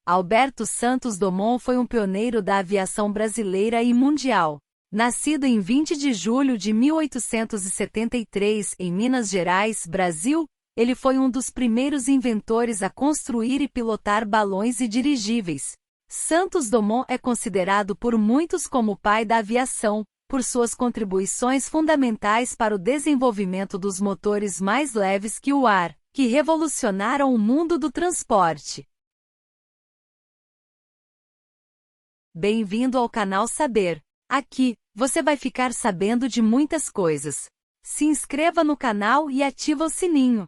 Alberto Santos Dumont foi um pioneiro da aviação brasileira e mundial. Nascido em 20 de julho de 1873 em Minas Gerais, Brasil, ele foi um dos primeiros inventores a construir e pilotar balões e dirigíveis. Santos Dumont é considerado por muitos como o pai da aviação, por suas contribuições fundamentais para o desenvolvimento dos motores mais leves que o ar, que revolucionaram o mundo do transporte. Bem-vindo ao canal Saber. Aqui, você vai ficar sabendo de muitas coisas. Se inscreva no canal e ativa o sininho.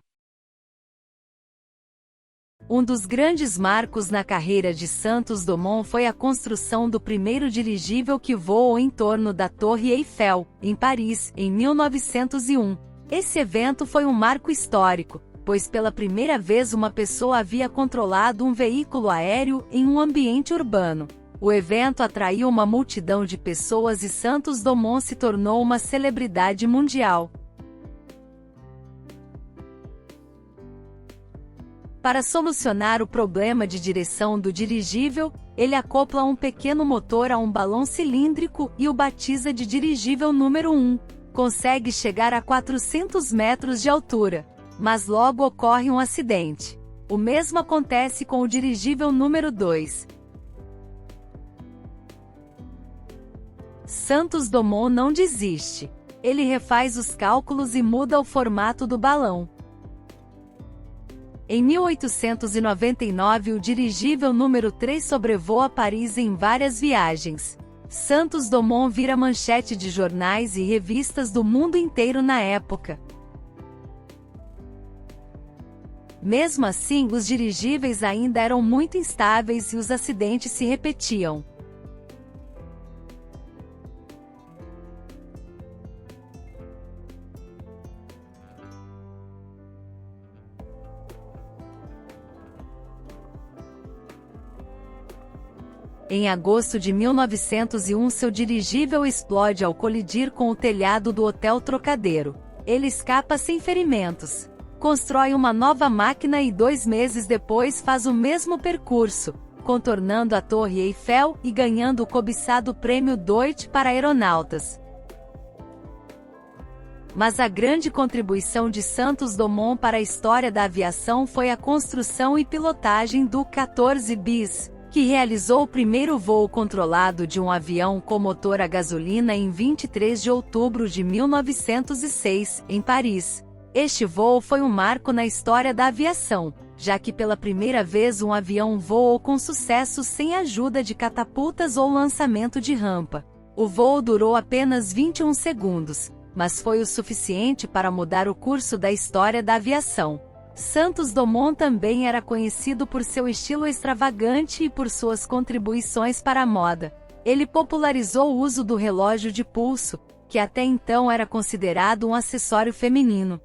Um dos grandes marcos na carreira de Santos Dumont foi a construção do primeiro dirigível que voou em torno da Torre Eiffel, em Paris, em 1901. Esse evento foi um marco histórico, pois pela primeira vez uma pessoa havia controlado um veículo aéreo em um ambiente urbano. O evento atraiu uma multidão de pessoas e Santos Dumont se tornou uma celebridade mundial. Para solucionar o problema de direção do dirigível, ele acopla um pequeno motor a um balão cilíndrico e o batiza de dirigível número 1. Consegue chegar a 400 metros de altura, mas logo ocorre um acidente. O mesmo acontece com o dirigível número 2. Santos Dumont não desiste. Ele refaz os cálculos e muda o formato do balão. Em 1899, o dirigível número 3 sobrevoa Paris em várias viagens. Santos Dumont vira manchete de jornais e revistas do mundo inteiro na época. Mesmo assim, os dirigíveis ainda eram muito instáveis e os acidentes se repetiam. Em agosto de 1901, seu dirigível explode ao colidir com o telhado do Hotel Trocadeiro. Ele escapa sem ferimentos. Constrói uma nova máquina e 2 meses depois faz o mesmo percurso, contornando a Torre Eiffel e ganhando o cobiçado prêmio Deutsch para aeronautas. Mas a grande contribuição de Santos Dumont para a história da aviação foi a construção e pilotagem do 14 bis, que realizou o primeiro voo controlado de um avião com motor a gasolina em 23 de outubro de 1906, em Paris. Este voo foi um marco na história da aviação, já que pela primeira vez um avião voou com sucesso sem ajuda de catapultas ou lançamento de rampa. O voo durou apenas 21 segundos, mas foi o suficiente para mudar o curso da história da aviação. Santos Dumont também era conhecido por seu estilo extravagante e por suas contribuições para a moda. Ele popularizou o uso do relógio de pulso, que até então era considerado um acessório feminino.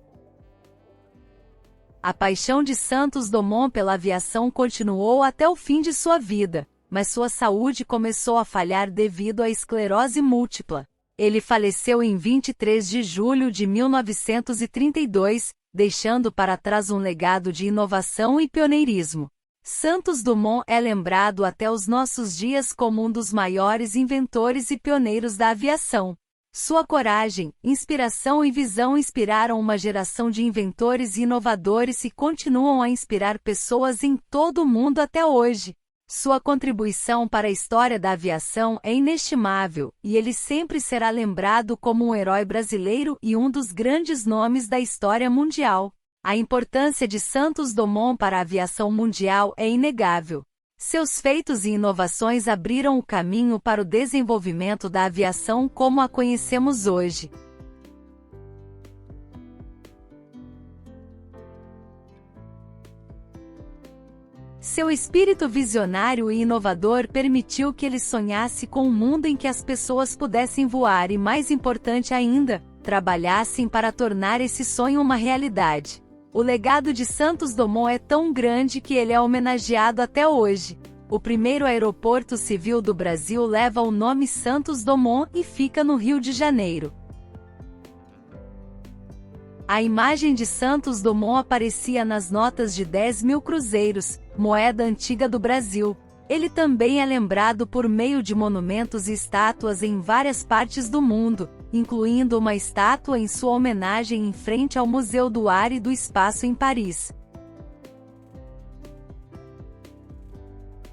A paixão de Santos Dumont pela aviação continuou até o fim de sua vida, mas sua saúde começou a falhar devido à esclerose múltipla. Ele faleceu em 23 de julho de 1932, deixando para trás um legado de inovação e pioneirismo. Santos Dumont é lembrado até os nossos dias como um dos maiores inventores e pioneiros da aviação. Sua coragem, inspiração e visão inspiraram uma geração de inventores e inovadores e continuam a inspirar pessoas em todo o mundo até hoje. Sua contribuição para a história da aviação é inestimável, e ele sempre será lembrado como um herói brasileiro e um dos grandes nomes da história mundial. A importância de Santos Dumont para a aviação mundial é inegável. Seus feitos e inovações abriram o caminho para o desenvolvimento da aviação como a conhecemos hoje. Seu espírito visionário e inovador permitiu que ele sonhasse com um mundo em que as pessoas pudessem voar e, mais importante ainda, trabalhassem para tornar esse sonho uma realidade. O legado de Santos Dumont é tão grande que ele é homenageado até hoje. O primeiro aeroporto civil do Brasil leva o nome Santos Dumont e fica no Rio de Janeiro. A imagem de Santos Dumont aparecia nas notas de 10.000 cruzeiros, moeda antiga do Brasil. Ele também é lembrado por meio de monumentos e estátuas em várias partes do mundo, incluindo uma estátua em sua homenagem em frente ao Museu do Ar e do Espaço em Paris.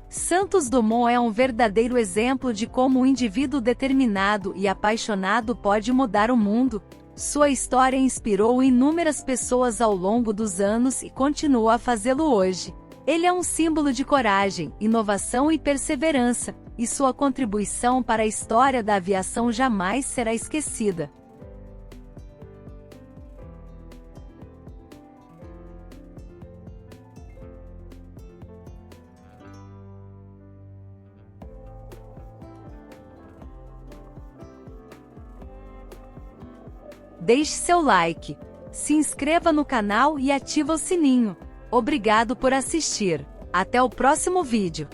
Santos Dumont é um verdadeiro exemplo de como um indivíduo determinado e apaixonado pode mudar o mundo. Sua história inspirou inúmeras pessoas ao longo dos anos e continua a fazê-lo hoje. Ele é um símbolo de coragem, inovação e perseverança, e sua contribuição para a história da aviação jamais será esquecida. Deixe seu like, se inscreva no canal e ativa o sininho. Obrigado por assistir. Até o próximo vídeo.